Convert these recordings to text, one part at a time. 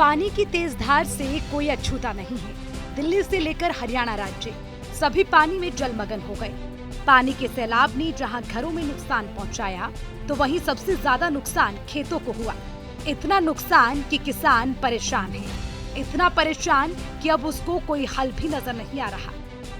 पानी की तेज धार से कोई अछूता नहीं है। दिल्ली से लेकर हरियाणा राज्य सभी पानी में जलमग्न हो गए। पानी के सैलाब ने जहां घरों में नुकसान पहुंचाया, तो वहीं सबसे ज्यादा नुकसान खेतों को हुआ। इतना नुकसान कि किसान परेशान है, इतना परेशान कि अब उसको कोई हल भी नजर नहीं आ रहा।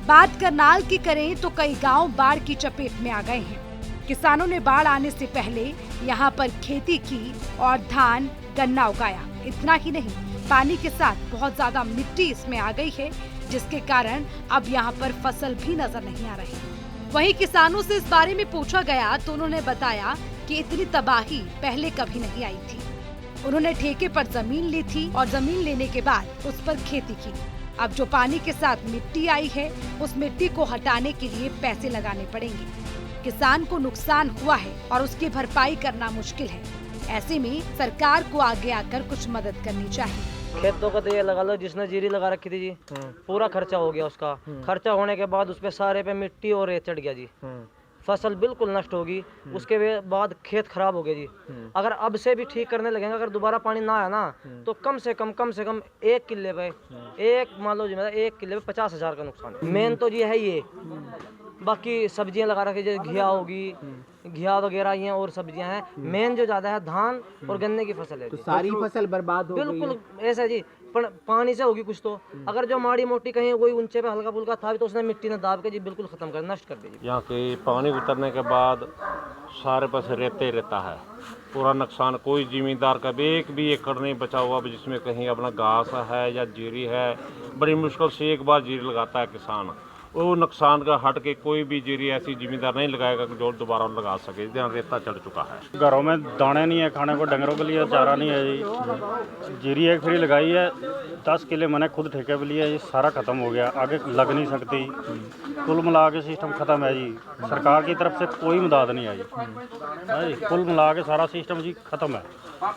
बात करनाल की करें तो कई गांव बाढ़ की चपेट में आ गए हैं। किसानों ने बाढ़ आने से पहले यहाँ पर खेती की और धान गन्ना उगाया। इतना ही नहीं, पानी के साथ बहुत ज्यादा मिट्टी इसमें आ गई है, जिसके कारण अब यहाँ पर फसल भी नजर नहीं आ रही। वहीं किसानों से इस बारे में पूछा गया तो उन्होंने बताया कि इतनी तबाही पहले कभी नहीं आई थी। उन्होंने ठेके पर जमीन ली थी और जमीन लेने के बाद उस पर खेती की। अब जो पानी के साथ मिट्टी आई है, उस मिट्टी को हटाने के लिए पैसे लगाने पड़ेंगे। किसान को नुकसान हुआ है और उसकी भरपाई करना मुश्किल है। ऐसे में सरकार को आगे आकर कुछ मदद करनी चाहिए। खेतों का तो ये लगा लो, जिसने जीरी लगा रखी थी जी, पूरा खर्चा हो गया उसका। खर्चा होने के बाद उस पे सारे पे मिट्टी और रेत चढ़ गया जी। फसल बिल्कुल नष्ट होगी। उसके बाद खेत खराब हो गया जी। अगर अब से भी ठीक करने लगेंगे, अगर दोबारा पानी ना आया ना, तो कम से कम एक किले पे मान लो जी, मतलब 1 किले पे 50,000 का नुकसान है। मेन तो ये है ये। बाकी सब्जियां लगा रखी, जैसे घिया होगी, घिया वगैरह ये और सब्जियां हैं। मेन जो ज्यादा है धान और गन्ने की फसल है। तो सारी फसल बर्बाद हो गई। बिल्कुल ऐसा जी, पर पानी से होगी कुछ तो। अगर जो माड़ी मोटी कहीं कोई ऊंचे पे हल्का फुल्का था भी, तो उसने मिट्टी ने दाब के जी बिल्कुल खत्म कर, नष्ट कर दी। यहाँ के पानी उतरने के बाद सारे पास रेते रहता है, पूरा नुकसान। कोई जिम्मेदार का भी एक भी एकड़ नहीं बचा हुआ जिसमें कहीं अपना घास है या जीरी है। बड़ी मुश्किल से एक बार जीरी लगाता है किसान। वो नुकसान का हट के कोई भी जीरी ऐसी जिम्मेदार नहीं लगाएगा जो दोबारा लगा सके। यहाँ रेता चढ़ चुका है। घरों में दाने नहीं है, खाने को डंगरों के लिए चारा नहीं है जी। जीरी एक फ्री लगाई है, 10 किले मैंने खुद ठेके पे लिया, ये सारा खत्म हो गया, आगे लग नहीं सकती। कुल मिला के सिस्टम खत्म है जी। सरकार की तरफ से कोई मदद नहीं आई जी। कुल मिला के सारा सिस्टम जी खत्म है।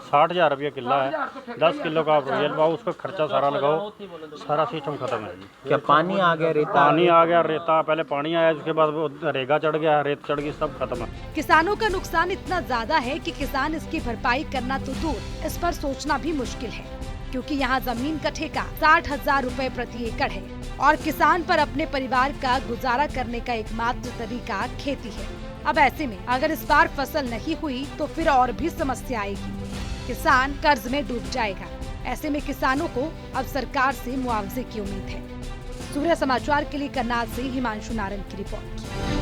60,000 रुपया किला है, 10 किलो का आप रोयल पाओ, उसका खर्चा सारा लगाओ, सारा सिस्टम खत्म है जी। क्या पानी आ गया, रेता पानी आ गया, रेता पहले पानी आया, उसके बाद वो रेगा चढ़ गया, रेत चढ़ गई, सब खत्म है। किसानों का नुकसान इतना ज्यादा है कि किसान इसकी भरपाई करना तो दूर, इस पर सोचना भी मुश्किल है, क्योंकि यहाँ जमीन का ठेका 60,000 रुपए प्रति एकड़ है और किसान पर अपने परिवार का गुजारा करने का एकमात्र तरीका खेती है। अब ऐसे में अगर इस बार फसल नहीं हुई तो फिर और भी समस्या आएगी। किसान कर्ज में डूब जाएगा। ऐसे में किसानों को अब सरकार से मुआवजे की उम्मीद है। सूर्य समाचार के लिए करनाल से हिमांशु नारंग की रिपोर्ट।